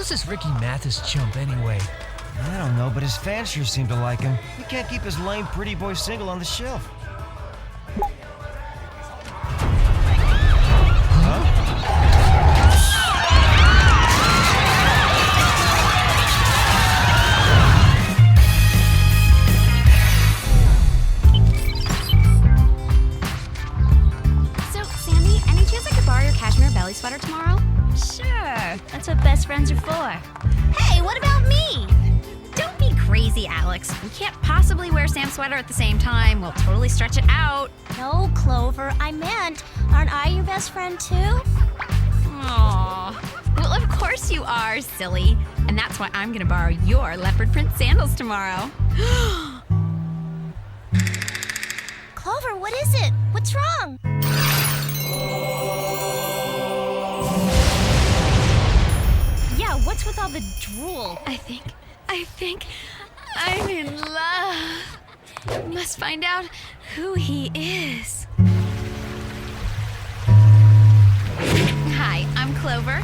How's this Ricky Mathis chump anyway? I don't know, but his fans sure seem to like him. He can't keep his lame pretty boy single on the shelf. Sweater tomorrow? Sure, that's what best friends are for. Hey, what about me? Don't be crazy, Alex. We can't possibly wear Sam's sweater at the same time. We'll totally stretch it out. No, Clover, I meant, aren't I your best friend too? Aww. Well, of course you are, silly. And that's why I'm gonna borrow your leopard print sandals tomorrow. Clover, what is it? What's wrong? What's with all the drool? I think I'm in love. Must find out who he is. Hi, I'm Clover.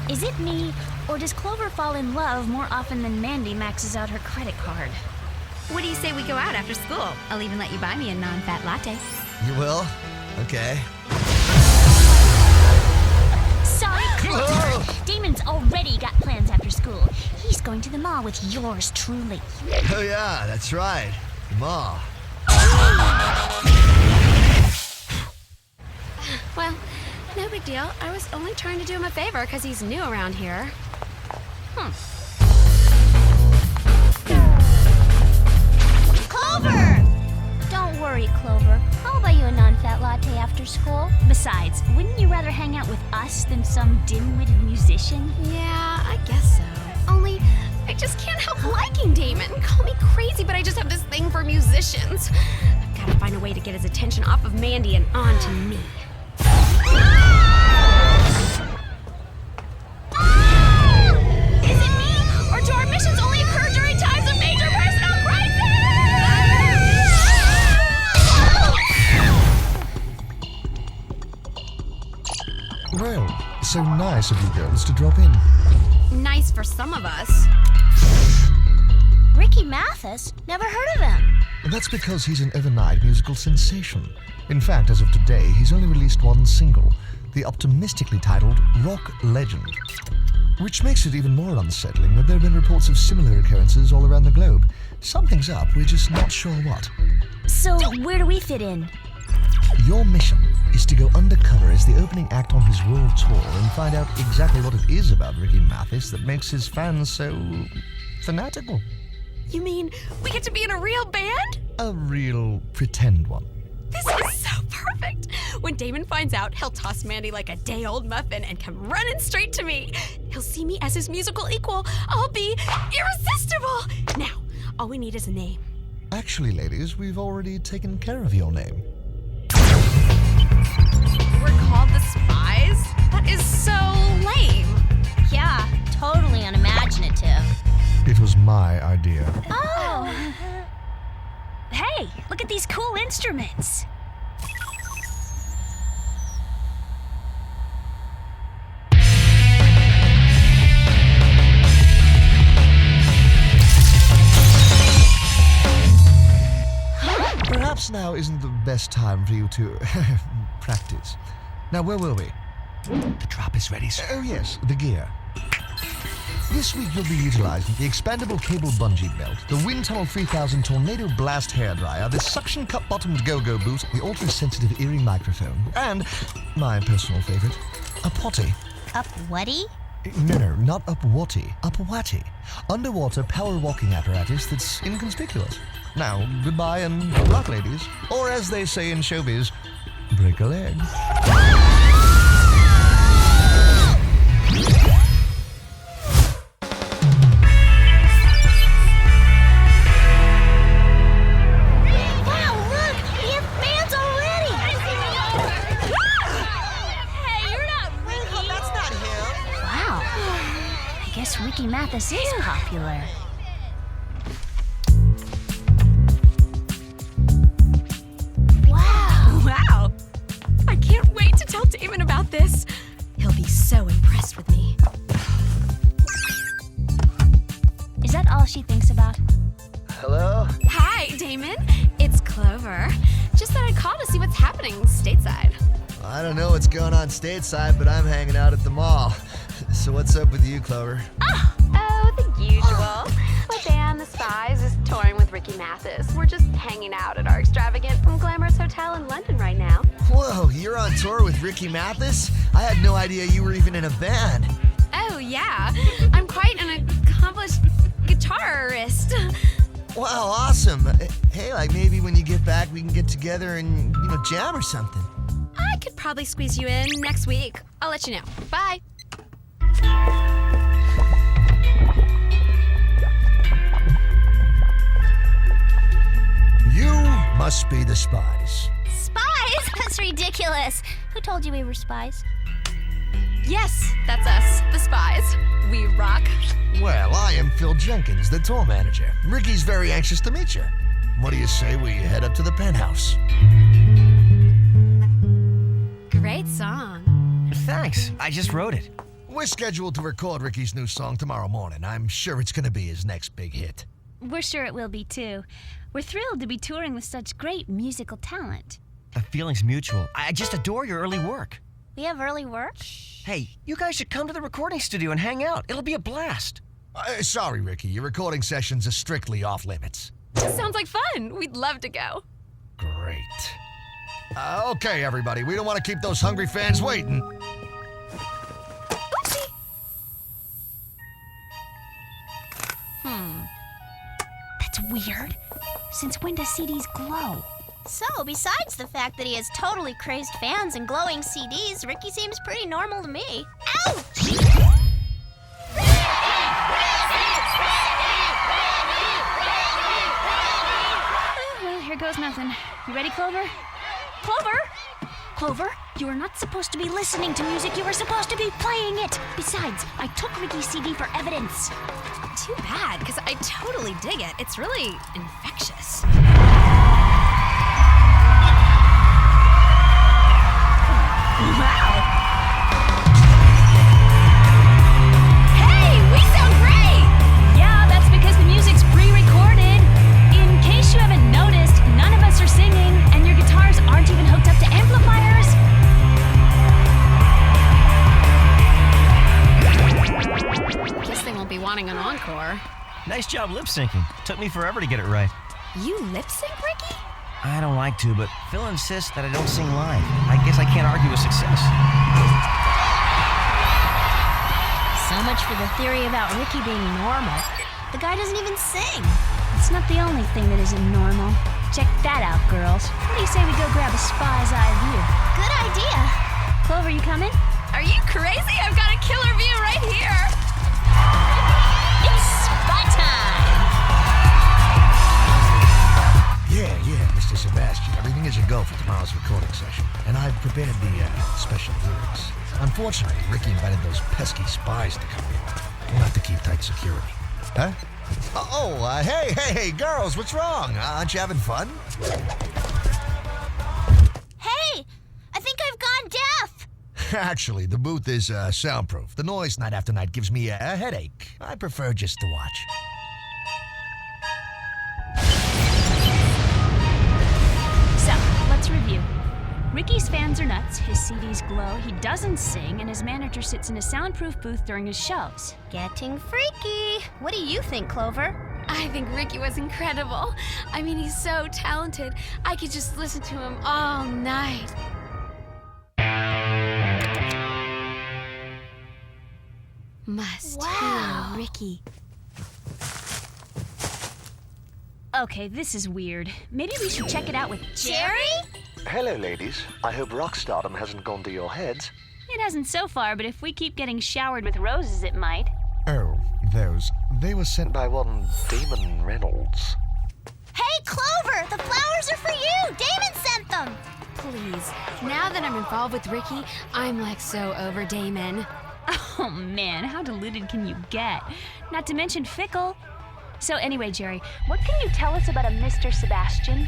Is it me, or does Clover fall in love more often than Mandy maxes out her credit card? What do you say we go out after school? I'll even let you buy me a non-fat latte. You will? Okay. Sorry, Clover. Damon's already got plans after school. He's going to the mall with yours truly. Oh yeah, that's right. Ma. Well, no big deal. I was only trying to do him a favor because he's new around here. Clover! Don't worry, Clover. I'll buy you a non-fat latte after school. Besides, wouldn't you rather hang out with us than some dim-witted musician? Yeah, I guess so. Only, I just can't help liking Damon. Call me crazy, but I just have this thing for musicians. I've got to find a way to get his attention off of Mandy and on to me. Is it me? Or do our missions only occur during times of major personal crisis? Well, so nice of you girls to drop in. Nice for some of us. Ricky Mathis? Never heard of him. That's because he's an overnight musical sensation. In fact, as of today, he's only released one single, the optimistically titled Rock Legend. Which makes it even more unsettling that there have been reports of similar occurrences all around the globe. Something's up, we're just not sure what. So, where do we fit in? Your mission is to go undercover as the opening act on his world tour and find out exactly what it is about Ricky Mathis that makes his fans so fanatical. You mean we get to be in a real band? A real pretend one. This is so perfect. When Damon finds out, he'll toss Mandy like a day-old muffin and come running straight to me. He'll see me as his musical equal. I'll be irresistible. Now, all we need is a name. Actually, ladies, we've already taken care of your name. We're called the Spies? That is so lame. Yeah, totally unimaginative. It was my idea. Oh! Hey, look at these cool instruments. Perhaps now isn't the best time for you to practice. Now, where were we? The drop is ready, sir. Oh yes, the gear. This week you'll be utilizing the expandable cable bungee belt, the Wind Tunnel 3000 Tornado Blast hairdryer, the suction cup bottomed go-go boot, the ultra-sensitive earring microphone, and, my personal favorite, a potty. Up whatty? No, not up-watty, up-watty. Underwater power walking apparatus that's inconspicuous. Now, goodbye and good luck, ladies. Or as they say in showbiz, break a leg. Ricky Mathis is popular. Wow! I can't wait to tell Damon about this. He'll be so impressed with me. that all she thinks about? Hello? Hi, Damon. It's Clover. Just thought I'd call to see what's happening stateside. I don't know what's going on stateside, but I'm hanging out at the mall. So what's up with you, Clover? Oh, the usual. My band, the Spies, is touring with Ricky Mathis. We're just hanging out at our extravagant and glamorous hotel in London right now. Whoa, you're on tour with Ricky Mathis? I had no idea you were even in a band. Oh, yeah. I'm quite an accomplished guitarist. Wow, awesome. Hey, like maybe when you get back, we can get together and, jam or something. I could probably squeeze you in next week. I'll let you know. Bye. You must be the Spies. Spies? That's ridiculous. Who told you we were spies? Yes, that's us, the Spies. We rock. Well, I am Phil Jenkins, the tour manager. Ricky's very anxious to meet you. What do you say we head up to the penthouse? Great song. Thanks. I just wrote it. We're scheduled to record Ricky's new song tomorrow morning. I'm sure it's gonna be his next big hit. We're sure it will be too. We're thrilled to be touring with such great musical talent. The feeling's mutual. I just adore your early work. We have early work? Hey, you guys should come to the recording studio and hang out. It'll be a blast. Sorry, Ricky. Your recording sessions are strictly off limits. Sounds like fun. We'd love to go. Great. Okay, everybody. We don't want to keep those hungry fans waiting. Oopsie. That's weird. Since when do CDs glow? So, besides the fact that he has totally crazed fans and glowing CDs, Ricky seems pretty normal to me. Ouch! Well, here goes nothing. You ready, Clover? Clover? Clover, you are not supposed to be listening to music. You are supposed to be playing it. Besides, I took Ricky's CD for evidence. Too bad, because I totally dig it. It's really infectious. Wow. Hey, we sound great! Yeah, that's because the music's pre-recorded. In case you haven't noticed, none of us are singing, and your guitars aren't even hooked up to amplifiers. Guess they won't be wanting an encore. Nice job lip syncing. Took me forever to get it right. You lip sync, Ricky? I don't like to, but Phil insists that I don't sing live. I guess I can't argue with success. So much for the theory about Ricky being normal. The guy doesn't even sing. It's not the only thing that isn't normal. Check that out, girls. What do you say we go grab a spy's eye view? Good idea. Clover, you coming? Are you crazy? I've got a killer view right here. It's spy time. Yeah, Mr. Sebastian. Everything is a go for tomorrow's recording session. And I've prepared the special lyrics. Unfortunately, Ricky invited those pesky spies to come along. We'll have to keep tight security. Huh? Hey, girls, what's wrong? Aren't you having fun? Hey, I think I've gone deaf. Actually, the booth is soundproof. The noise night after night gives me a headache. I prefer just to watch. So, let's review. Ricky's fans are nuts, his CDs glow, he doesn't sing, and his manager sits in a soundproof booth during his shows. Getting freaky. What do you think, Clover? I think Ricky was incredible. I mean, he's so talented. I could just listen to him all night. Must Wow. hear Ricky. Okay, this is weird. Maybe we should check it out with Jerry? Hello, ladies. I hope rock stardom hasn't gone to your heads. It hasn't so far, but if we keep getting showered with roses, it might. Oh, those. They were sent by one Damon Reynolds. Hey, Clover, the flowers are for you. Damon sent them. Please. Now that I'm involved with Ricky, I'm like so over Damon. Oh man, how deluded can you get? Not to mention fickle. So anyway, Jerry, what can you tell us about a Mr. Sebastian?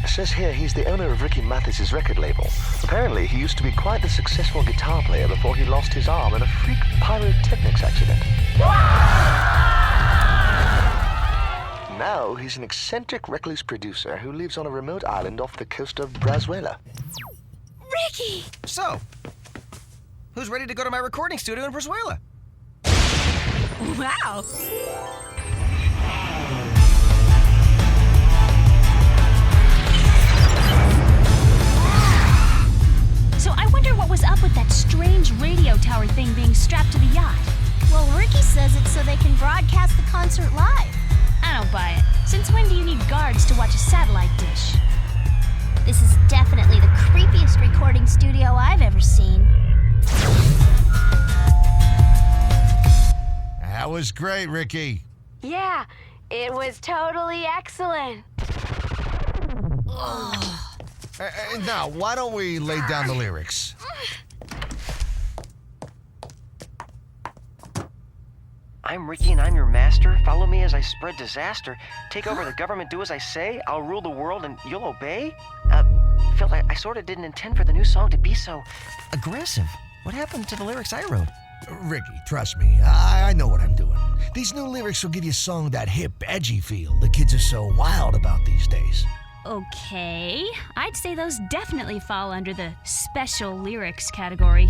It says here he's the owner of Ricky Mathis's record label. Apparently, he used to be quite the successful guitar player before he lost his arm in a freak pyrotechnics accident. know, he's an eccentric, reckless producer who lives on a remote island off the coast of Brazuela. Ricky! So, who's ready to go to my recording studio in Brazuela? Wow! So I wonder what was up with that strange radio tower thing being strapped to the yacht. Well, Ricky says it's so they can broadcast the concert live. I don't buy it. Since when do you need guards to watch a satellite dish? This is definitely the creepiest recording studio I've ever seen. That was great, Ricky. Yeah, it was totally excellent. Now, why don't we lay down the lyrics? I'm Ricky and I'm your master. Follow me as I spread disaster. Take over the government, do as I say. I'll rule the world and you'll obey? Phil, I sort of didn't intend for the new song to be so aggressive. What happened to the lyrics I wrote? Ricky, trust me, I know what I'm doing. These new lyrics will give you a song that hip, edgy feel the kids are so wild about these days. Okay, I'd say those definitely fall under the special lyrics category.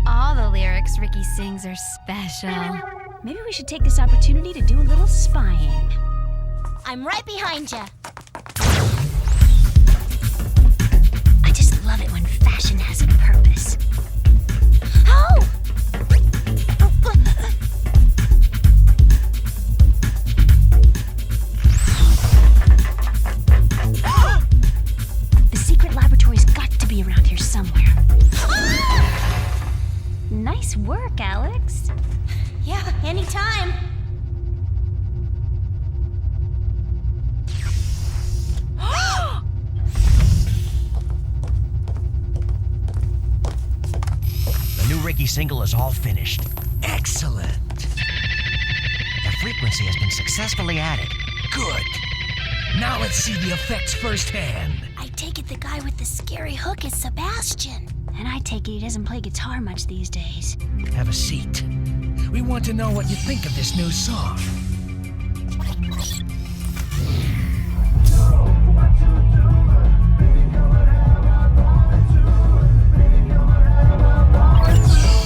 All the lyrics Ricky sings are special. Maybe we should take this opportunity to do a little spying. I'm right behind you. I just love it when fashion has a purpose. Oh! The secret laboratory's got to be around here somewhere. Nice work, Alex. Yeah, anytime. The new Ricky single is all finished. Excellent. The frequency has been successfully added. Good. Now let's see the effects firsthand. I take it the guy with the scary hook is Sebastian. And I take it he doesn't play guitar much these days. Have a seat. We want to know what you think of this new song.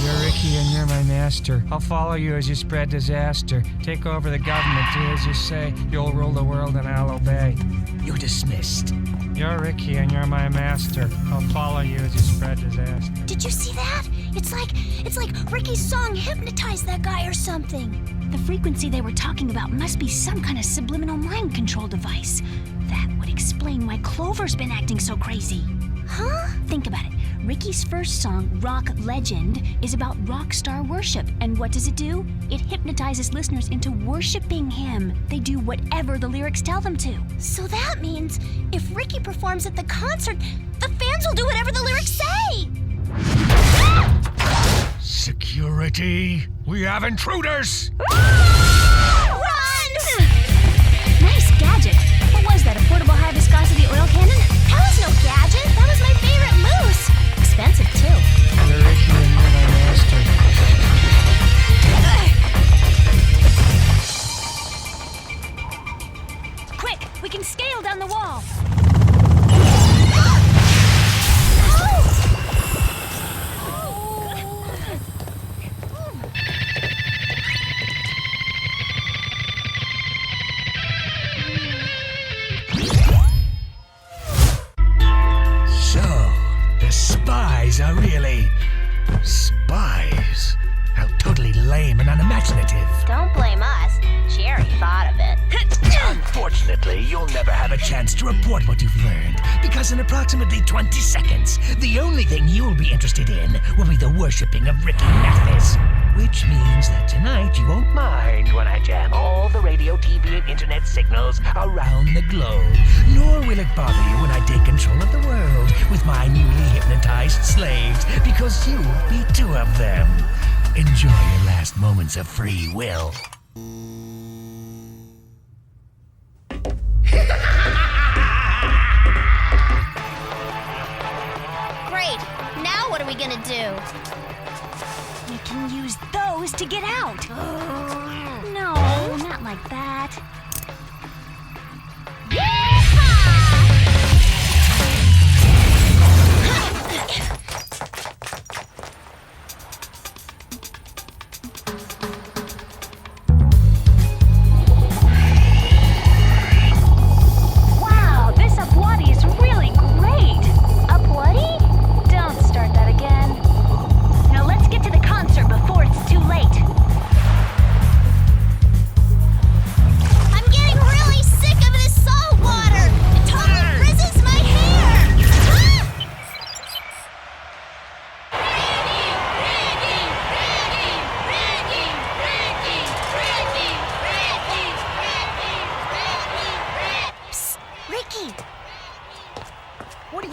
You're Ricky and you're my master. I'll follow you as you spread disaster. Take over the government, do as you say. You'll rule the world and I'll obey. You're dismissed. You're Ricky and you're my master. I'll follow you as you spread disaster. Did you see that? It's like Ricky's song hypnotized that guy or something. The frequency they were talking about must be some kind of subliminal mind control device. That would explain why Clover's been acting so crazy. Huh? Think about it. Ricky's first song, Rock Legend, is about rock star worship. And what does it do? It hypnotizes listeners into worshiping him. They do whatever the lyrics tell them to. So that means if Ricky performs at the concert, the fans will do whatever the lyrics say. Security! We have intruders! Run! Nice gadget. What was that, a portable high viscosity oil cannon? That was no gadget. That was my favorite moose. Expensive, too. You're Ricky and you're my master. Quick, we can scale down the wall. Spies are really spies. How totally lame and unimaginative. Don't blame us. Jerry thought of it. Unfortunately, you'll never have a chance to report what you've learned, because in approximately 20 seconds, the only thing you'll be interested in will be the worshipping of Ricky Mathis. Which means that tonight you won't mind when I jam all the radio, TV, and internet signals around the globe. Nor will it bother you when I take control of the world with my newly hypnotized slaves, because you'll be two of them. Enjoy your last moments of free will. Great. Now what are we gonna do? We can use those to get out. No, not like that.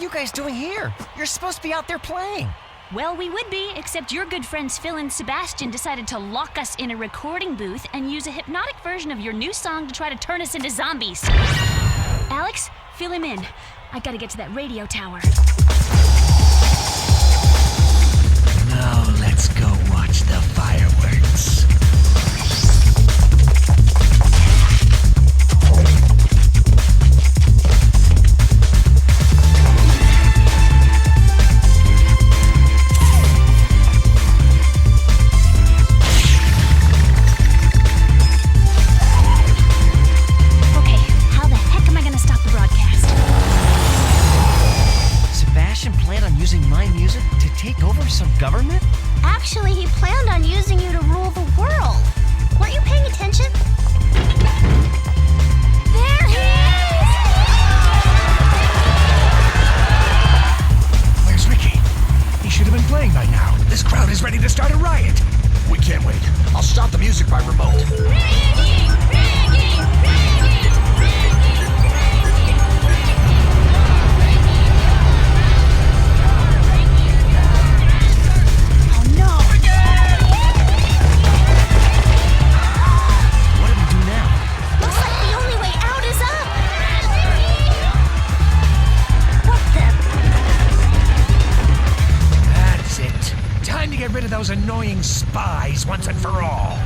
you guys doing here? You're supposed to be out there playing. Well, we would be, except your good friends Phil and Sebastian decided to lock us in a recording booth and use a hypnotic version of your new song to try to turn us into zombies. Alex, fill him in. I gotta get to that radio tower. Now let's go watch the fireworks. Government? Actually, he planned on using you to rule the world. Weren't you paying attention? There he is! Where's Ricky? He should have been playing by now. This crowd is ready to start a riot. We can't wait. I'll stop the music by remote. Get rid of those annoying spies once and for all.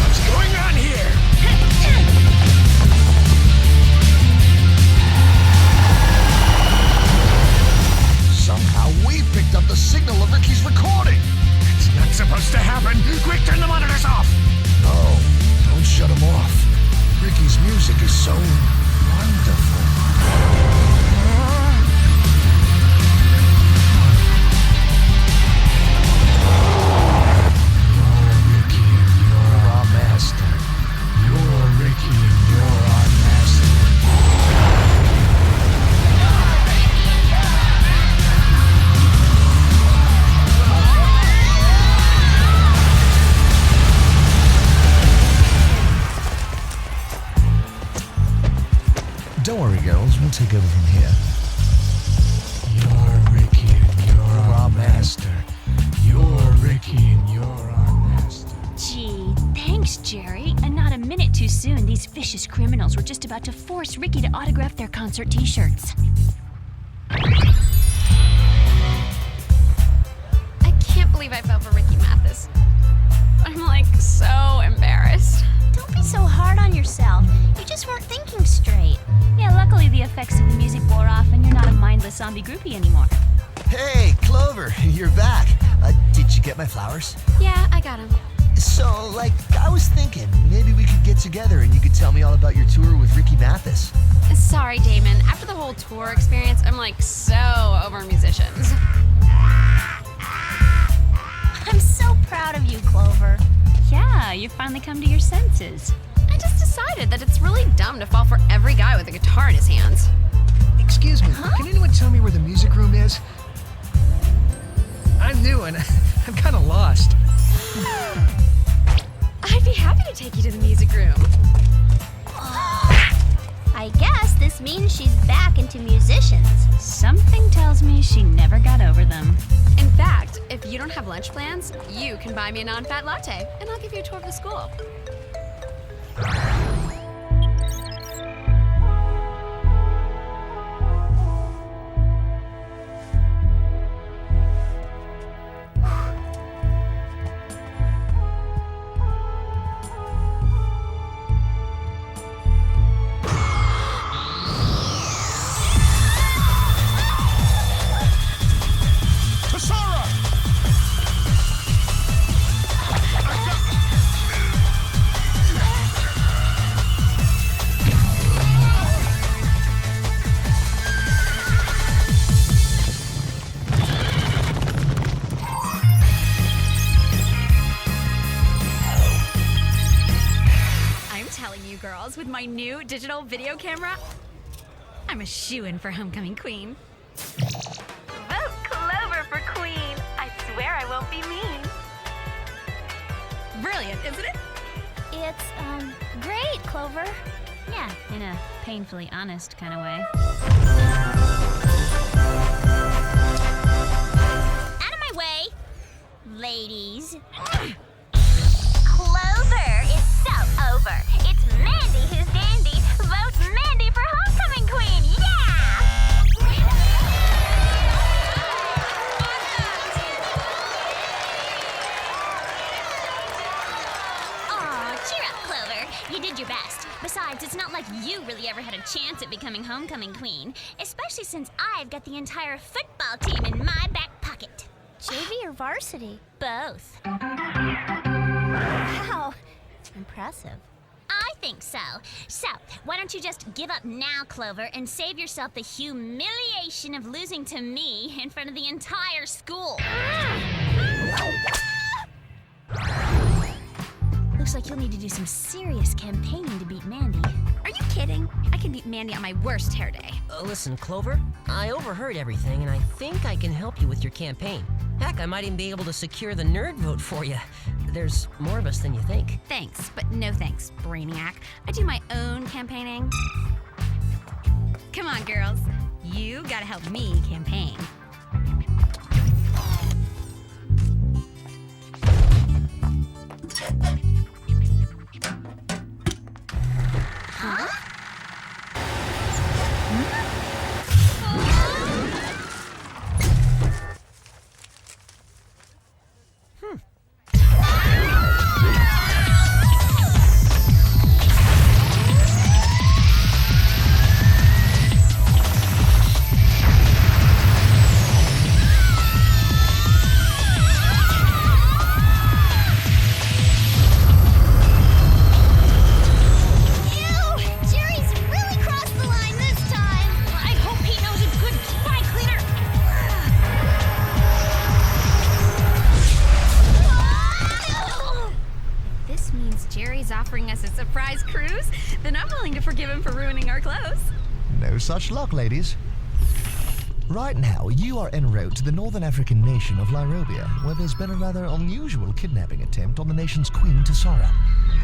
What's going on here? Somehow we picked up the signal of Ricky's recording. It's not supposed to happen. Quick, turn the monitors off. No, don't shut them off. Ricky's music is so wonderful. You're Ricky and you're our master. You're Ricky and you're our master. Don't worry, girls. We'll take over from here. You're Ricky and you're our master. You're Ricky and you're our master. Gee, thanks, Jerry. And not a minute too soon, these vicious criminals were just about to force Ricky to autograph their concert t-shirts. I can't believe I fell for Ricky Mathis. I'm like so embarrassed. Don't be so hard on yourself. You just weren't thinking straight. Yeah, luckily the effects of the music wore off and you're not a mindless zombie groupie anymore. Hey, Clover, you're back. Did you get my flowers? Yeah, I got him. So, I was thinking, maybe we could get together and you could tell me all about your tour with Ricky Mathis. Sorry, Damon. After the whole tour experience, I'm like so over musicians. I'm so proud of you, Clover. Yeah, you finally come to your senses. I just decided that it's really dumb to fall for every guy with a guitar in his hands. Excuse me, can anyone tell me where the music room is? I'm new and I'm kind of lost. I'd be happy to take you to the music room. I guess this means she's back into musicians. Something tells me she never got over them. In fact, if you don't have lunch plans, you can buy me a non-fat latte, and I'll give you a tour of the school. With my new digital video camera, I'm a shoo-in for homecoming queen. Vote Clover for queen. I swear I won't be mean. Brilliant, isn't it? It's, great, Clover. Yeah, in a painfully honest kind of way. Out of my way, ladies. Clover is so over. It's Mandy who's dandy. Vote Mandy for homecoming queen. Yeah! Aw, cheer up, Clover. You did your best. Besides, it's not like you really ever had a chance at becoming homecoming queen, especially since I've got the entire football team in my back pocket. JV or varsity? Both. Wow, impressive. I think so. So, why don't you just give up now, Clover, and save yourself the humiliation of losing to me in front of the entire school? Looks like you'll need to do some serious campaigning to beat Mandy. Are you kidding? I can beat Mandy on my worst hair day. Listen, Clover, I overheard everything, and I think I can help you with your campaign. Heck, I might even be able to secure the nerd vote for you. There's more of us than you think. Thanks, but no thanks, Brainiac. I do my own campaigning. Come on, girls. You gotta help me campaign. Offering us a surprise cruise, then I'm willing to forgive him for ruining our clothes. No such luck, ladies. Right now, you are en route to the northern African nation of Lairobia, where there's been a rather unusual kidnapping attempt on the nation's queen, Tessara.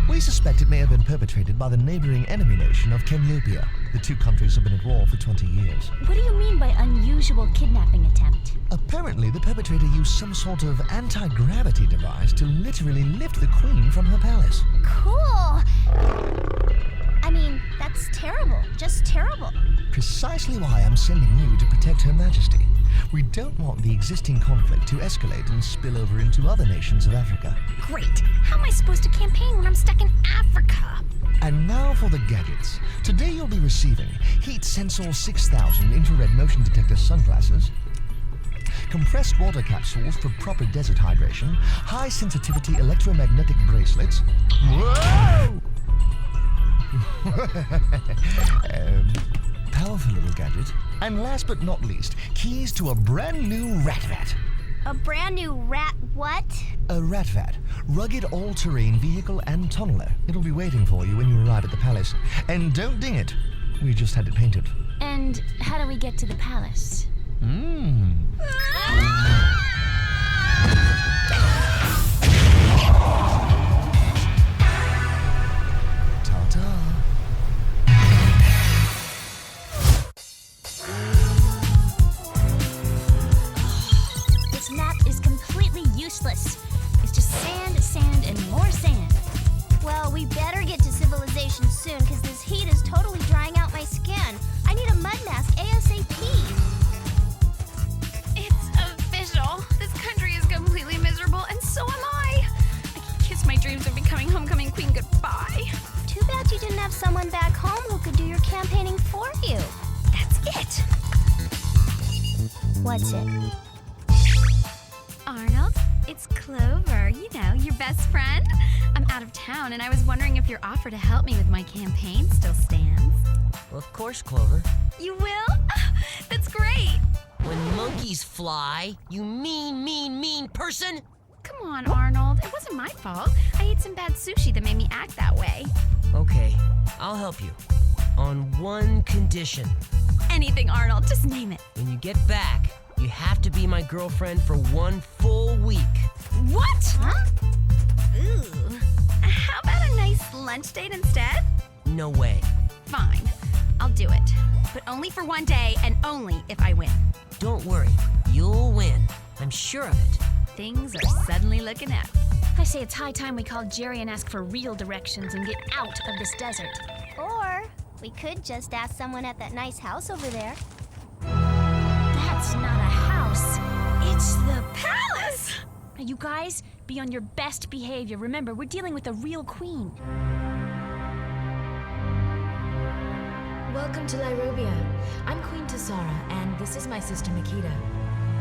We suspect it may have been perpetrated by the neighboring enemy nation of Kenyopia. The two countries have been at war for 20 years. What do you mean by unusual kidnapping attempt? Apparently, the perpetrator used some sort of anti-gravity device to literally lift the queen from her palace. Cool. I mean, that's terrible. Just terrible. Precisely why I'm sending you to protect Her Majesty. We don't want the existing conflict to escalate and spill over into other nations of Africa. Great. How am I supposed to campaign when I'm stuck in Africa? And now for the gadgets. Today you'll be receiving Heat Sensor 6000 infrared motion detector sunglasses, compressed water capsules for proper desert hydration, high sensitivity electromagnetic bracelets. Whoa! Powerful little gadget. And last but not least, keys to a brand new rat vat. A brand new rat what? A rat vat. Rugged all-terrain vehicle and tunneler. It'll be waiting for you when you arrive at the palace. And don't ding it. We just had it painted. And how do we get to the palace? Ta-ta. This map is completely useless. It's just sand, sand, and more sand. Well, we better get to civilization soon, because this heat is totally drying out my skin. I need a mud mask ASAP. It's official. This country is completely miserable, and so am I. I can kiss my dreams of becoming homecoming queen goodbye. Too bad you didn't have someone back home who could do your campaigning for you. That's it. What's it? Arnold, it's Clover, you know, your best friend. I'm out of town, and I was wondering if your offer to help me with my campaign still stands. Well, of course, Clover. You will? That's great. When monkeys fly, you mean person! Come on, Arnold. It wasn't my fault. I ate some bad sushi that made me act that way. Okay, I'll help you. On one condition. Anything, Arnold. Just name it. When you get back, you have to be my girlfriend for 1 full week. What? Huh? Ooh. How about a nice lunch date instead? No way. Fine. I'll do it. But only for 1 day and only if I win. Don't worry. You'll win. I'm sure of it. Things are suddenly looking up. I say it's high time we call Jerry and ask for real directions and get out of this desert. Or we could just ask someone at that nice house over there. That's not a house. It's the palace! Now, you guys, be on your best behavior. Remember, we're dealing with a real queen. Welcome to Lairobia. I'm Queen Tessara, and this is my sister Makita.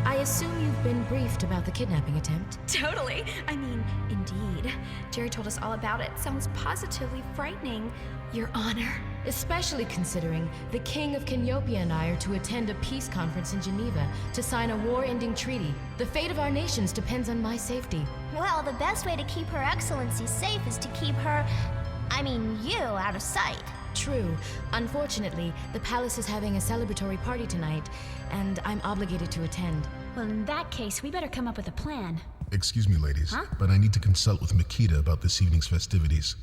I assume you've been briefed about the kidnapping attempt? Totally. I mean, indeed. Jerry told us all about it. Sounds positively frightening, Your Honor. Especially considering the King of Kenyopia and I are to attend a peace conference in Geneva to sign a war-ending treaty. The fate of our nations depends on my safety. Well, the best way to keep Her Excellency safe is to keep you, out of sight. True. Unfortunately, the palace is having a celebratory party tonight, and I'm obligated to attend. Well, in that case, we better come up with a plan. Excuse me, ladies, but I need to consult with Makita about this evening's festivities.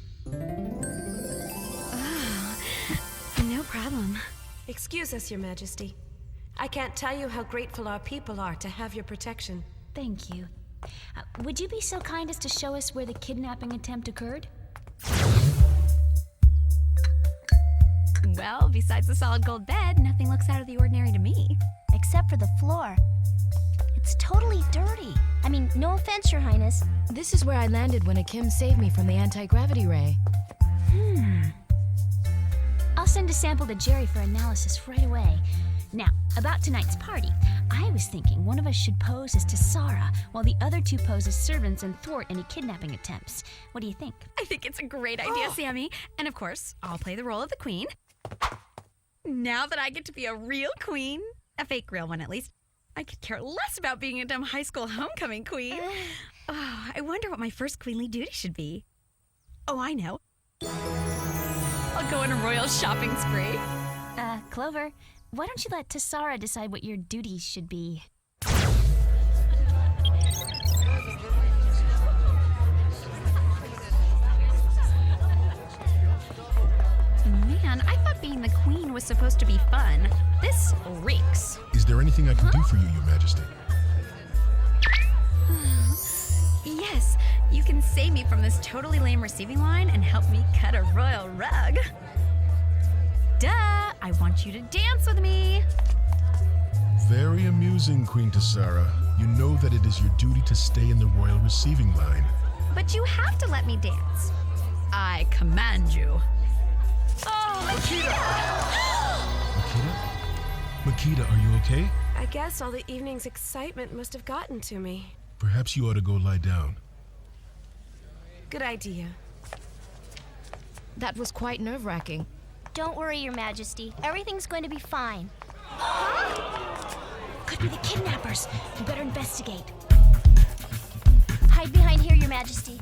No problem. Excuse us, Your Majesty. I can't tell you how grateful our people are to have your protection. Thank you. Would you be so kind as to show us where the kidnapping attempt occurred? Well, besides the solid gold bed, nothing looks out of the ordinary to me. Except for the floor. It's totally dirty. I mean, no offense, Your Highness. This is where I landed when Akim saved me from the anti-gravity ray. I'll send a sample to Jerry for analysis right away. Now, about tonight's party. I was thinking one of us should pose as Tessara, while the other two pose as servants and thwart any kidnapping attempts. What do you think? I think it's a great idea, Sammy. And of course, I'll play the role of the queen. Now that I get to be a real queen, a fake real one at least, I could care less about being a dumb high school homecoming queen. I wonder what my first queenly duty should be. Oh, I know. I'll go on a royal shopping spree. Clover, why don't you let Tessara decide what your duties should be? Man, I thought being the queen was supposed to be fun. This reeks. Is there anything I can do for you, Your Majesty? Yes, you can save me from this totally lame receiving line and help me cut a royal rug. Duh! I want you to dance with me. Very amusing, Queen Tessara. You know that it is your duty to stay in the royal receiving line. But you have to let me dance. I command you. Oh, Makita! Makita, are you okay? I guess all the evening's excitement must have gotten to me. Perhaps you ought to go lie down. Good idea. That was quite nerve-wracking. Don't worry, Your Majesty. Everything's going to be fine. Could be the kidnappers. We better investigate. Hide behind here, Your Majesty.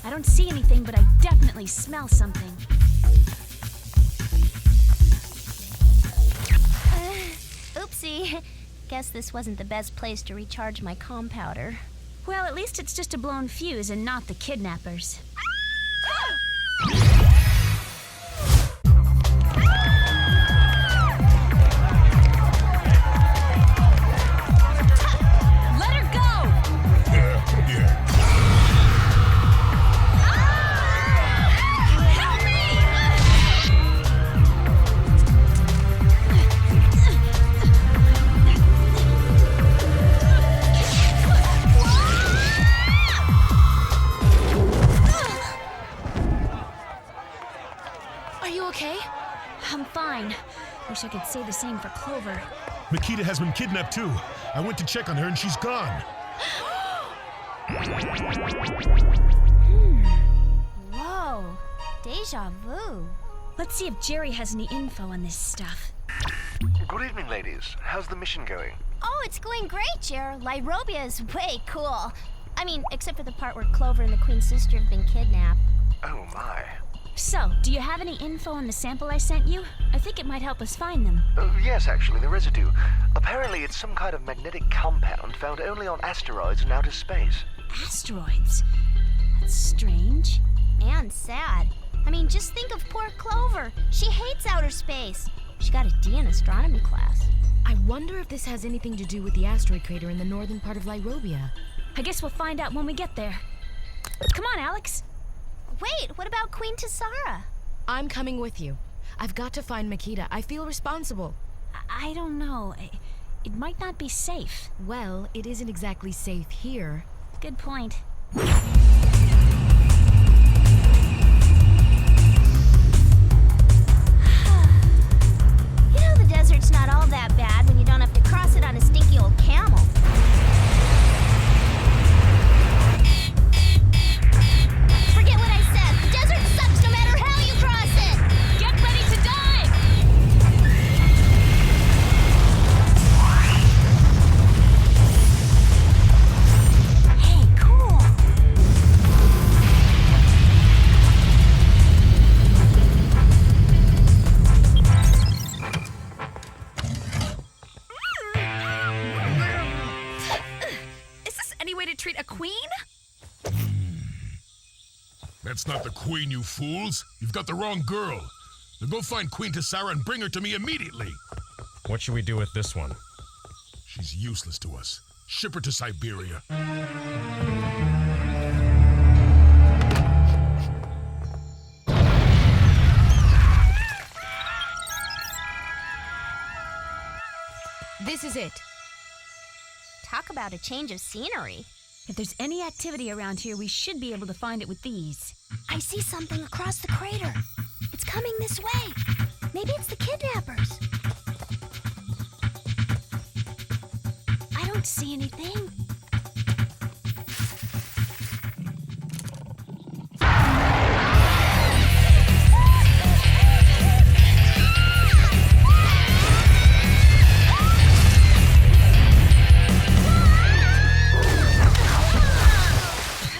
I don't see anything, but I definitely smell something. Oopsie. Guess this wasn't the best place to recharge my comm powder. Well, at least it's just a blown fuse and not the kidnappers. let her go! Yeah. Help me! Are you okay? I'm fine. Wish I could say the same for Clover. Makita has been kidnapped too. I went to check on her and she's gone. Whoa. Deja vu. Let's see if Jerry has any info on this stuff. Good evening, ladies. How's the mission going? Oh, it's going great, Jer. Lairobia is way cool. I mean, except for the part where Clover and the Queen's sister have been kidnapped. Oh, my. So, do you have any info on the sample I sent you? I think it might help us find them. Yes, actually, the residue. Apparently, it's some kind of magnetic compound found only on asteroids in outer space. Asteroids? That's strange. And sad. I mean, just think of poor Clover. She hates outer space. She got a D in astronomy class. I wonder if this has anything to do with the asteroid crater in the northern part of Lairobia. I guess we'll find out when we get there. Come on, Alex. Wait, what about Queen Tessara? I'm coming with you. I've got to find Makita. I feel responsible. I don't know. It might not be safe. Well, it isn't exactly safe here. Good point. You know the desert's not all that bad when you don't have to cross it on a stinky old camel. Forget what I said. The desert sucks no matter how you cross it. Get ready to dive! Hey, cool. Is this any way to treat a queen? That's not the queen, you fools. You've got the wrong girl. Now go find Queen Tessara and bring her to me immediately. What should we do with this one? She's useless to us. Ship her to Siberia. This is it. Talk about a change of scenery. If there's any activity around here, we should be able to find it with these. I see something across the crater. It's coming this way. Maybe it's the kidnappers. I don't see anything.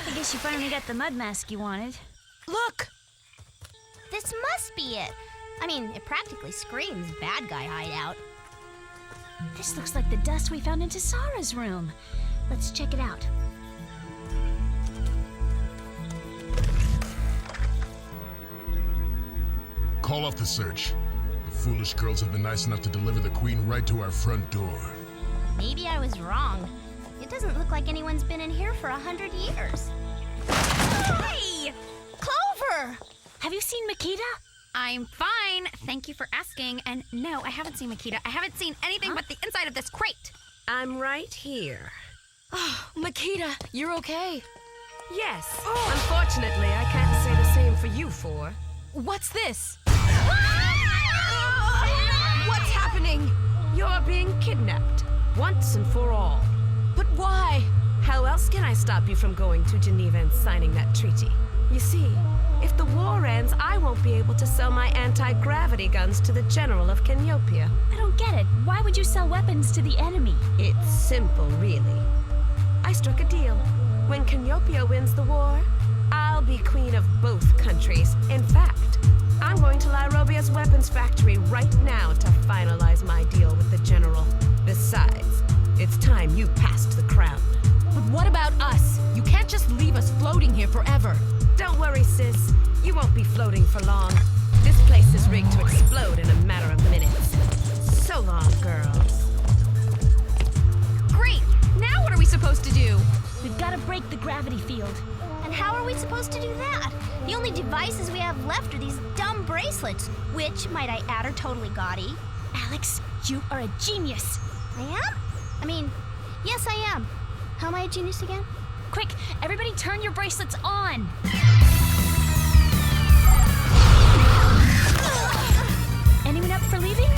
I guess you finally got the mud mask you wanted. Look! This must be it. I mean, it practically screams bad guy hideout. This looks like the dust we found in Tessara's room. Let's check it out. Call off the search. The foolish girls have been nice enough to deliver the queen right to our front door. Maybe I was wrong. It doesn't look like anyone's been in here for 100 years. Hey! Clover! Have you seen Makita? I'm fine. Thank you for asking. And no, I haven't seen Makita. I haven't seen anything but the inside of this crate. I'm right here. Oh, Makita, you're okay. Yes. Unfortunately, I can't say the same for you four. What's this? What's happening? You're being kidnapped. Once and for all. But why? How else can I stop you from going to Geneva and signing that treaty? You see, if the war ends, I won't be able to sell my anti-gravity guns to the General of Caniopia. I don't get it. Why would you sell weapons to the enemy? It's simple, really. I struck a deal. When Caniopia wins the war, I'll be queen of both countries. In fact, I'm going to Lairobia's weapons factory right now to finalize my deal with the General. Besides, it's time you passed the crown. But what about us? You can't just leave us floating here forever. Don't worry, sis. You won't be floating for long. This place is rigged to explode in a matter of minutes. So long, girls. Great! Now what are we supposed to do? We've got to break the gravity field. And how are we supposed to do that? The only devices we have left are these dumb bracelets, which, might I add, are totally gaudy. Alex, you are a genius. I am? I mean, yes, I am. How am I a genius again? Quick, everybody turn your bracelets on. Anyone up for leaving?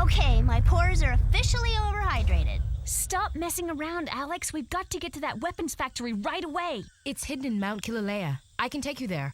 Okay, my pores are officially overhydrated. Stop messing around, Alex. We've got to get to that weapons factory right away. It's hidden in Mount Kilauea. I can take you there.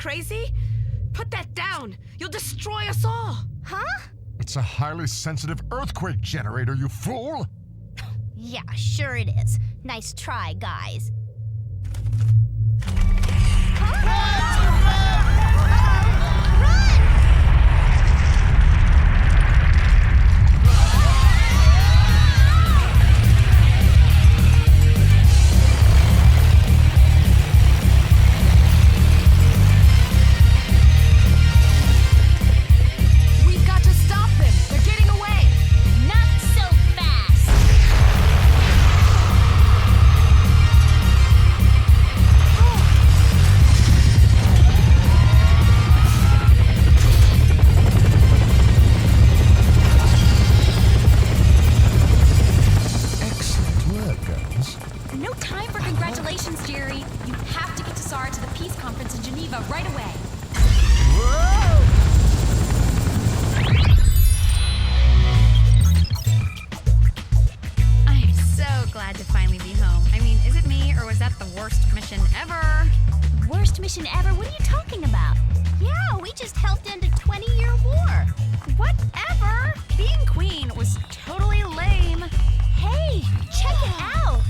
crazy? Put that down. You'll destroy us all. Huh? It's a highly sensitive earthquake generator, you fool! Yeah, sure it is. Nice try, guys. We've got to stop them. They're getting away. Not so fast. Excellent work, girls. No time for congratulations, Jerry. You have to get to Sara to the peace conference in Geneva right away. I'm so glad to finally be home. I mean, is it me, or was that the worst mission ever? Worst mission ever? What are you talking about? Yeah, we just helped end a 20-year war. Whatever! Being queen was totally lame. Hey, check it out.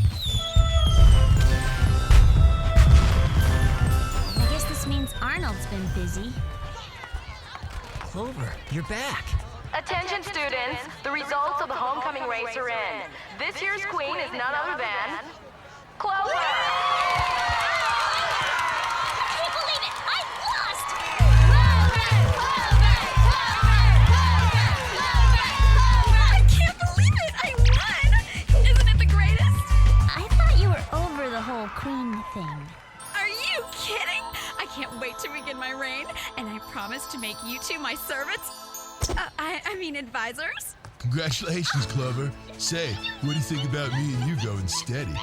I guess this means Arnold's been busy. Clover, you're back. Attention students, the results of the homecoming race are in. This year's queen is none other than Clover! I can't believe it! I lost! I can't believe it! I won! Isn't it the greatest? I thought you were over the whole queen thing. Are you kidding? I can't wait to begin my reign, and I promise to make you two my servants. I mean advisors. Congratulations, Clover. Say, what do you think about me and you going steady?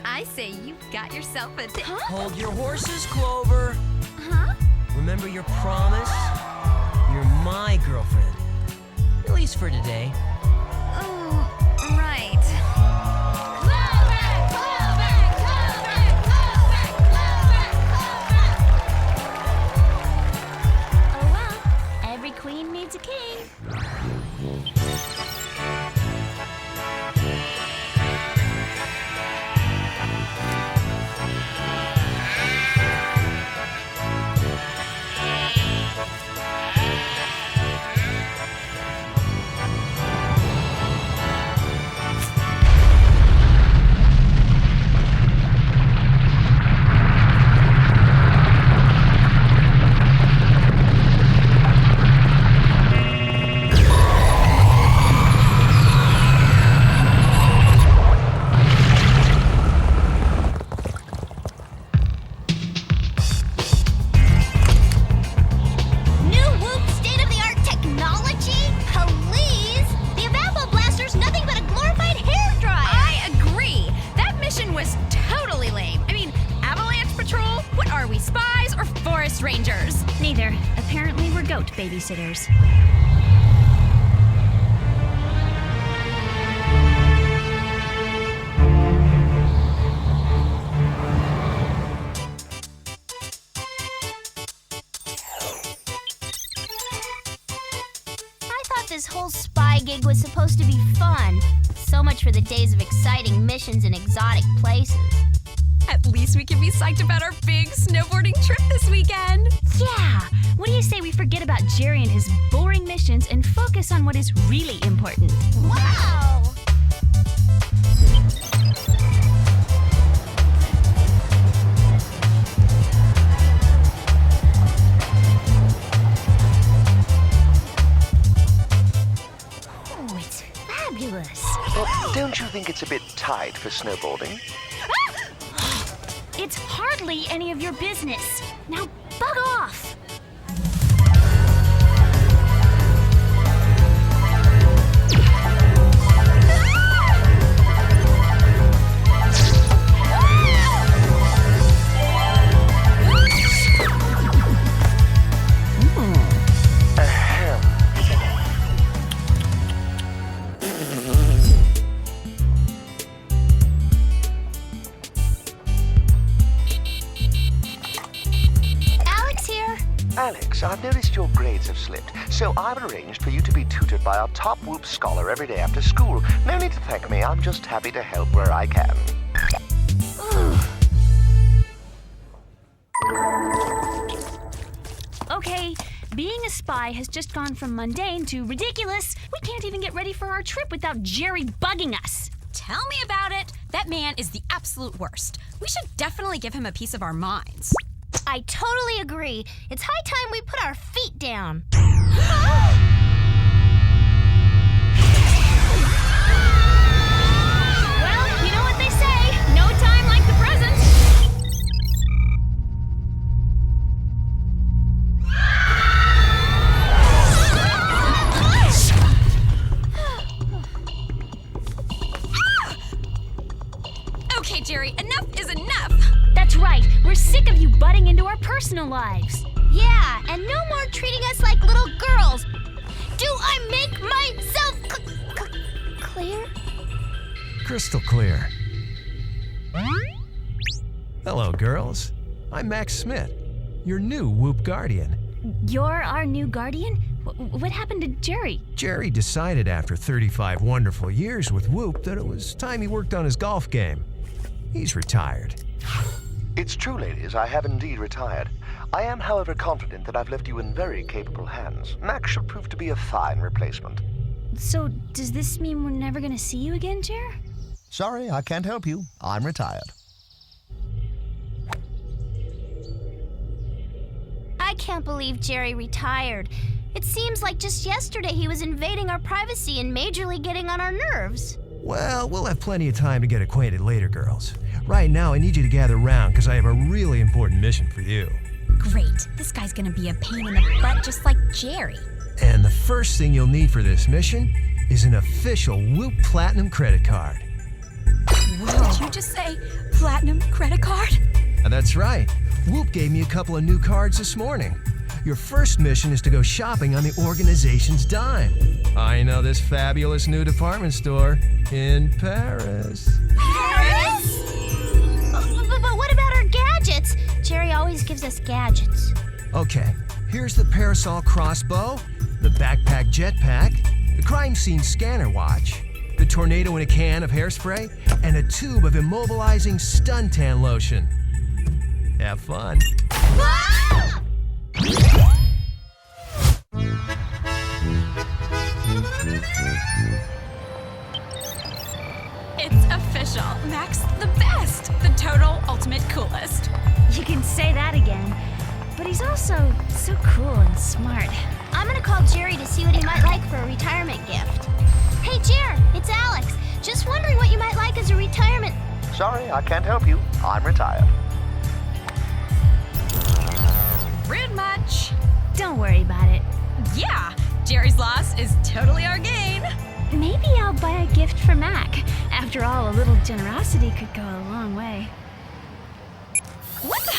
I say you've got yourself a... Hold your horses, Clover. Huh? Remember your promise? You're my girlfriend. At least for today. Oh, right. Oh well, every queen needs a king. New Whoop state-of-the-art technology? Please! The Evappo Blaster's nothing but a glorified hairdryer! I agree. That mission was totally lame. I mean, avalanche patrol? What are we, spies or forest rangers? Neither. Apparently, we're goat babysitters. I thought this whole spy gig was supposed to be fun. So much for the days of exciting missions in exotic places. At least we can be psyched about our big snowboarding trip this weekend. Yeah! What do you say we forget about Jerry and his boring missions and focus on what is really important? Wow! Oh, it's fabulous. Don't you think it's a bit tight for snowboarding? It's hardly any of your business. Now bug off! Ladies, I've noticed your grades have slipped, so I've arranged for you to be tutored by our top Whoop scholar every day after school. No need to thank me, I'm just happy to help where I can. Okay, being a spy has just gone from mundane to ridiculous. We can't even get ready for our trip without Jerry bugging us. Tell me about it. That man is the absolute worst. We should definitely give him a piece of our minds. I totally agree. It's high time we put our feet down. Well, you know what they say, no time like the present. Okay, Jerry, enough is enough. That's right, we're sick of you butting into our personal lives. Yeah, and no more treating us like little girls. Do I make myself clear? Crystal clear. Hello, girls. I'm Max Smith, your new Whoop Guardian. You're our new guardian? What happened to Jerry? Jerry decided after 35 wonderful years with Whoop that it was time he worked on his golf game. He's retired. It's true, ladies, I have indeed retired. I am, however, confident that I've left you in very capable hands. Max should prove to be a fine replacement. So, does this mean we're never gonna see you again, Jer? Sorry, I can't help you. I'm retired. I can't believe Jerry retired. It seems like just yesterday he was invading our privacy and majorly getting on our nerves. Well, we'll have plenty of time to get acquainted later, girls. Right now, I need you to gather round because I have a really important mission for you. Great. This guy's gonna be a pain in the butt just like Jerry. And the first thing you'll need for this mission is an official Whoop Platinum credit card. Whoa. Did you just say platinum credit card? That's right. Whoop gave me a couple of new cards this morning. Your first mission is to go shopping on the organization's dime. I know this fabulous new department store in Paris. Paris? But what about our gadgets? Jerry always gives us gadgets. Okay, here's the parasol crossbow, the backpack jetpack, the crime scene scanner watch, the tornado in a can of hairspray, and a tube of immobilizing stun-tan lotion. Have fun. Ah! It's official. Max the best. The total ultimate coolest. You can say that again. But he's also so cool and smart. I'm gonna call Jerry to see what he might like for a retirement gift. Hey, Jer, it's Alex. Just wondering what you might like as a retirement. Sorry, I can't help you. I'm retired. Rude much. Don't worry about it. Yeah, Jerry's loss is totally our gain. Maybe I'll buy a gift for Mac. After all, a little generosity could go a long way. What the?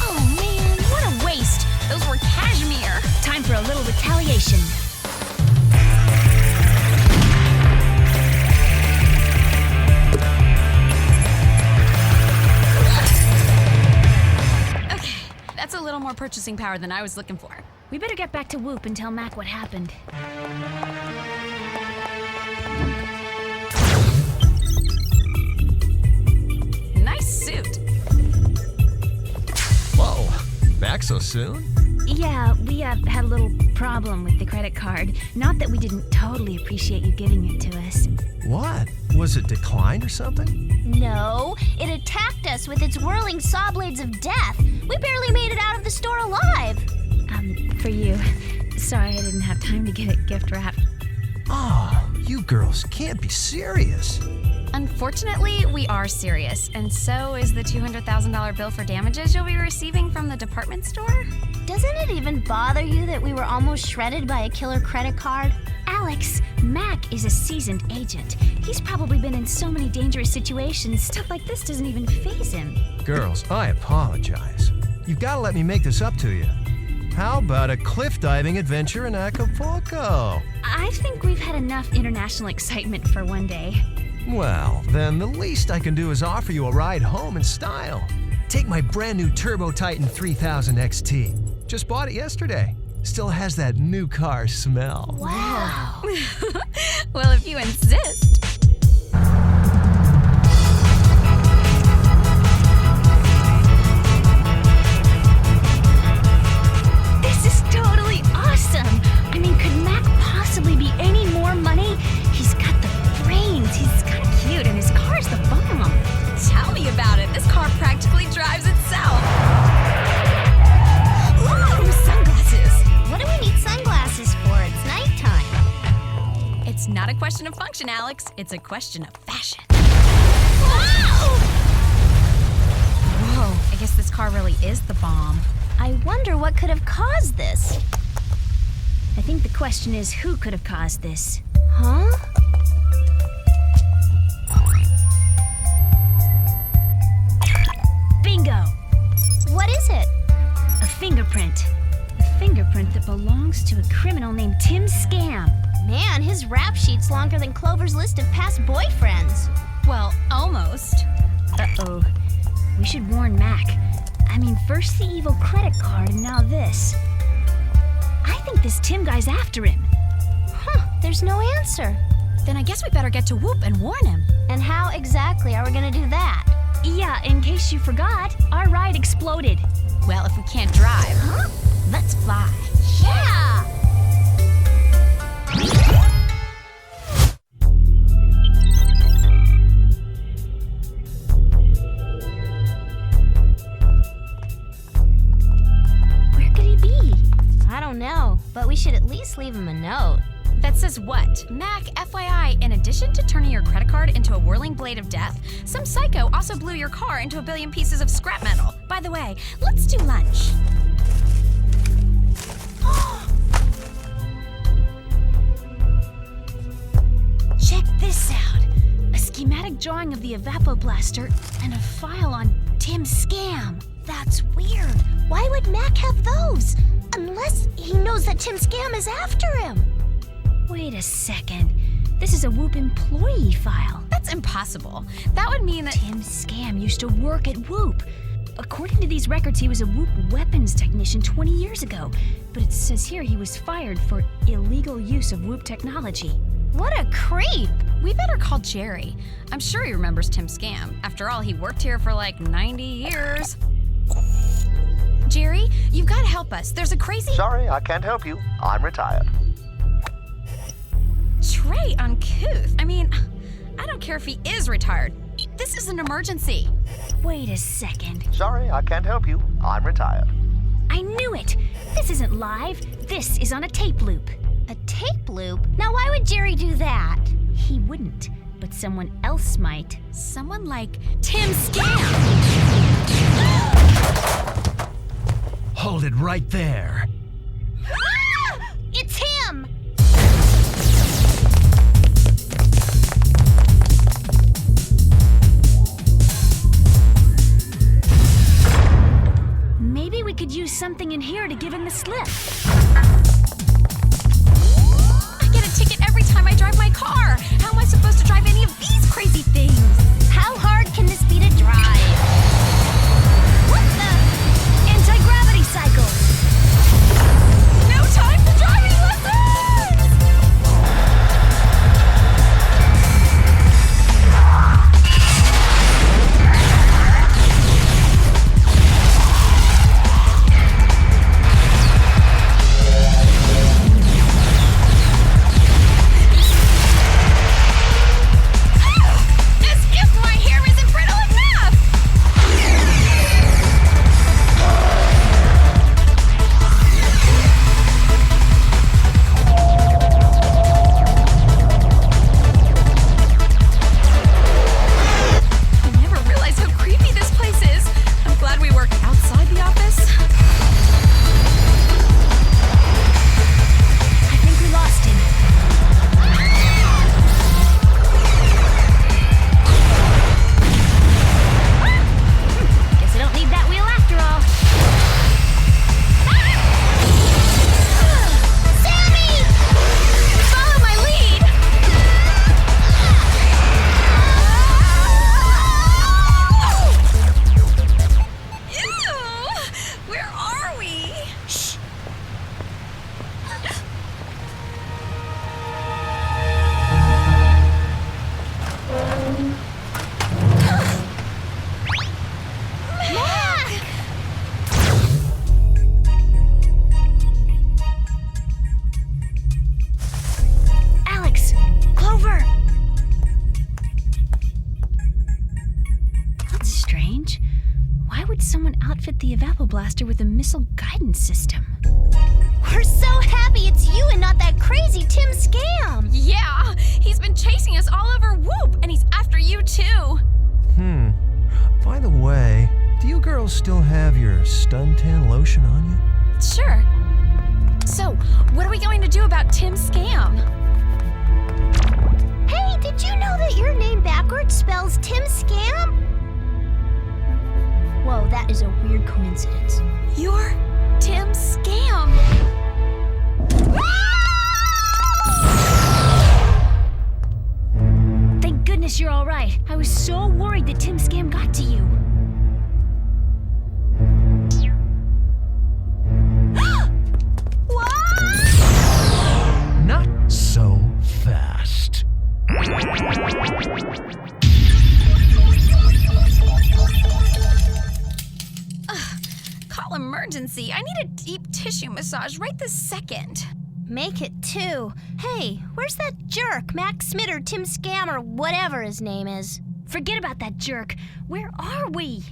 Oh man, what a waste. Those were cashmere. Time for a little retaliation. That's a little more purchasing power than I was looking for. We better get back to Whoop and tell Mac what happened. Nice suit. Whoa, back so soon? Yeah, we had a little problem with the credit card. Not that we didn't totally appreciate you giving it to us. What? Was it declined or something? No, it attacked us with its whirling saw blades of death. We barely made it out of the store alive. For you. Sorry I didn't have time to get it gift wrapped. Oh, you girls can't be serious. Unfortunately, we are serious, and so is the $200,000 bill for damages you'll be receiving from the department store. Doesn't it even bother you that we were almost shredded by a killer credit card? Alex, Mac is a seasoned agent. He's probably been in so many dangerous situations, stuff like this doesn't even faze him. Girls, I apologize. You've got to let me make this up to you. How about a cliff diving adventure in Acapulco? I think we've had enough international excitement for one day. Well, then the least I can do is offer you a ride home in style. Take my brand new Turbo Titan 3000 XT. Just bought it yesterday. Still has that new car smell. Wow. Well, if you insist. This is totally awesome. I mean, could Mac possibly be any more money? He's got the brains. He's kind of cute, and his car's the bomb. Tell me about it. This car practically drives itself. Ooh, sunglasses. What do we need sunglasses for? It's nighttime. It's not a question of function, Alex. It's a question of fashion. Whoa, I guess this car really is the bomb. I wonder what could have caused this. I think the question is, who could have caused this? Huh? Bingo! What is it? A fingerprint. A fingerprint that belongs to a criminal named Tim Scam. Man, his rap sheet's longer than Clover's list of past boyfriends. Well, almost. Uh-oh. We should warn Mac. I mean, first the evil credit card and now this. I think this Tim guy's after him. Huh, there's no answer. Then I guess we better get to Whoop and warn him. And how exactly are we gonna do that? Yeah, in case you forgot, our ride exploded. Well, if we can't drive, let's fly. Yeah! Where could he be? I don't know, but we should at least leave him a note. That says what? Mac, FYI, in addition to turning your credit card into a whirling blade of death, some psycho also blew your car into a billion pieces of scrap metal. By the way, let's do lunch. Check this out. A schematic drawing of the evapoblaster and a file on Tim Scam. That's weird. Why would Mac have those? Unless he knows that Tim Scam is after him. Wait a second. This is a Whoop employee file. That's impossible. That would mean that Tim Scam used to work at Whoop. According to these records, he was a Whoop weapons technician 20 years ago. But it says here he was fired for illegal use of Whoop technology. What a creep! We better call Jerry. I'm sure he remembers Tim Scam. After all, he worked here for like 90 years. Jerry, you've got to help us. There's a crazy... Sorry, I can't help you. I'm retired. Trey, uncouth. I mean, I don't care if he is retired. This is an emergency. Wait a second. Sorry, I can't help you. I'm retired. I knew it! This isn't live. This is on a tape loop. A tape loop? Now why would Jerry do that? He wouldn't, but someone else might. Someone like Tim Scam! Hold it right there. Ah! It's him! Maybe we could use something in here to give him the slip. I get a ticket every time I drive my car. How am I supposed to drive any of these crazy things? How hard can this be to drive? What the? Anti-gravity cycles! someone outfit the Evapoblaster with a missile guidance system. We're so happy it's you and not that crazy Tim Scam! Yeah, he's been chasing us all over Whoop, and he's after you too. By the way, do you girls still have your Stuntan lotion on you? Sure. So, what are we going to do about Tim Scam? Hey, did you know that your name backwards spells Tim Scam? Whoa, that is a weird coincidence. You're Tim Scam. Thank goodness you're all right. I was so worried that Tim Scam got to you. Not so fast. Call emergency. I need a deep tissue massage right this second. Make it 2. Hey, where's that jerk, Mac Smith or Tim Scam or whatever his name is? Forget about that jerk. Where are we?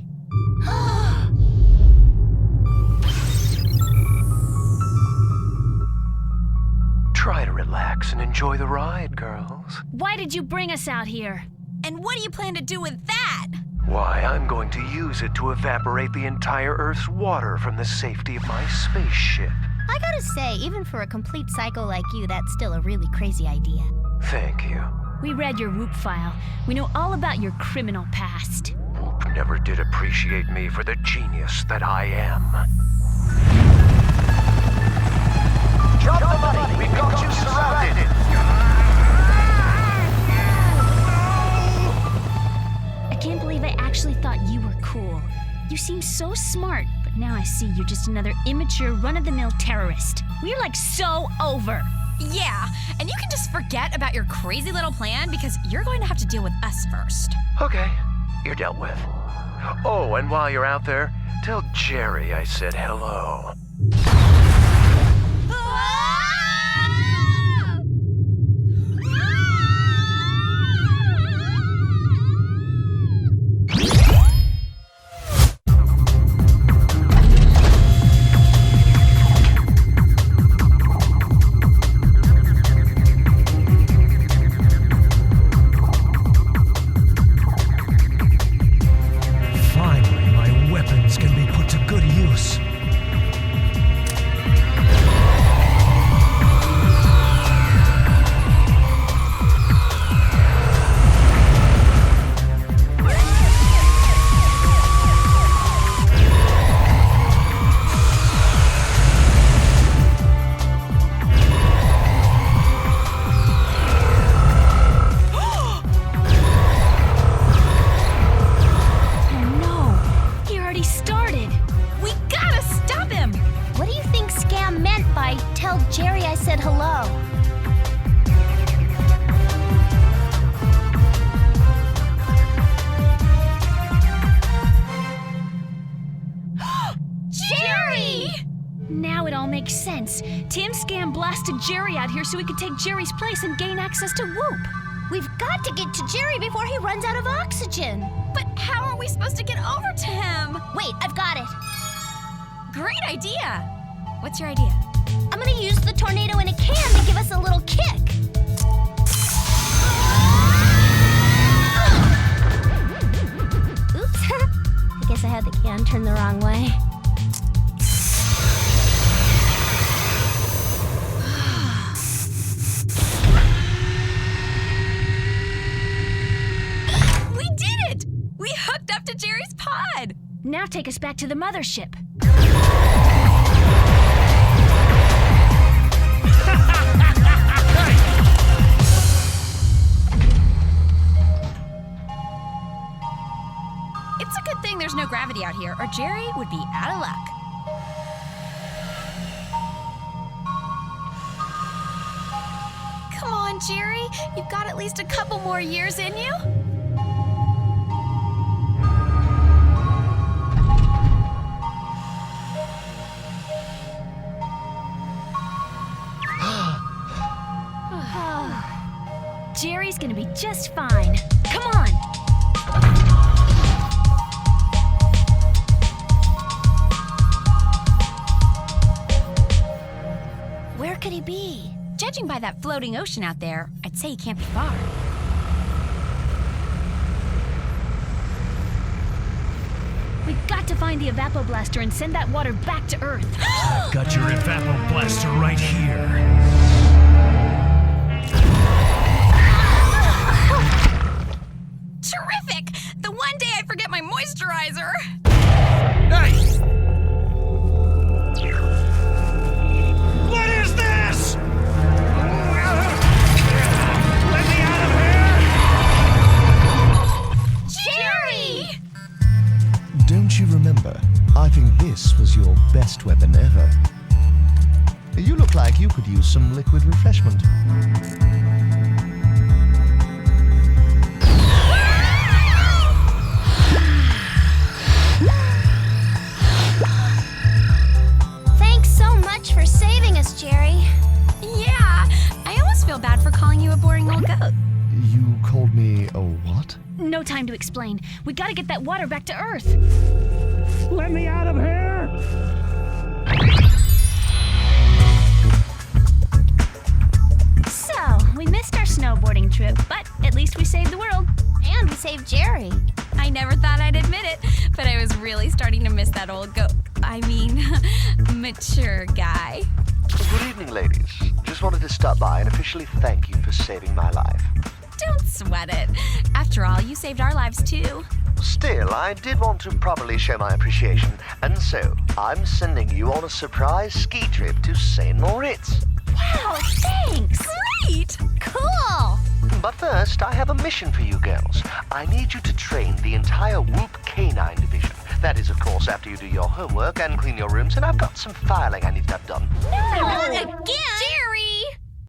Try to relax and enjoy the ride, girls. Why did you bring us out here? And what do you plan to do with that? Why, I'm going to use it to evaporate the entire Earth's water from the safety of my spaceship. I gotta say, even for a complete psycho like you, that's still a really crazy idea. Thank you. We read your Whoop file. We know all about your criminal past. Whoop never did appreciate me for the genius that I am. Drop the money! We've got you surrounded! I can't believe I actually thought you were cool. You seem so smart, but now I see you're just another immature, run-of-the-mill terrorist. We're like so over. Yeah, and you can just forget about your crazy little plan because you're going to have to deal with us first. Okay, you're dealt with. Oh, and while you're out there, tell Jerry I said hello. Finally, my weapons can be put to good use. Tell Jerry I said hello. Jerry! Now it all makes sense. Tim Scam blasted Jerry out here so he could take Jerry's place and gain access to Whoop. We've got to get to Jerry before he runs out of oxygen. But how are we supposed to get over to him? Wait, I've got it. Great idea. What's your idea? I'm gonna use the tornado in a can to give us a little kick. Oops. I guess I had the can turned the wrong way. We did it! We hooked up to Jerry's pod! Now take us back to the mothership. It's a good thing there's no gravity out here, or Jerry would be out of luck. Come on, Jerry. You've got at least a couple more years in you. Jerry's gonna be just fine. Come on! by that floating ocean out there, I'd say he can't be far. We've got to find the evapoblaster and send that water back to Earth. I've got your evapoblaster right here. Terrific! The one day I forget my moisturizer. Hey! What is this? Let me out of here! Jerry! Don't you remember? I think this was your best weapon ever. You look like you could use some liquid refreshment. Thanks so much for saving us, Jerry. Yeah, I almost feel bad for calling you a boring old goat. You called me a what? No time to explain. We gotta get that water back to Earth. Let me out of here! So, we missed our snowboarding trip, but at least we saved the world. And we saved Jerry. I never thought I'd admit it, but I was really starting to miss that old mature guy. Good evening, ladies. Just wanted to stop by and officially thank you for saving my life. Don't sweat it. After all, you saved our lives too. Still, I did want to properly show my appreciation, and so I'm sending you on a surprise ski trip to St. Moritz. Wow, thanks! Great! Cool! But first, I have a mission for you girls. I need you to train the entire Whoop Canine division. That is, of course, after you do your homework and clean your rooms, and I've got some filing I need to have done. No! Again?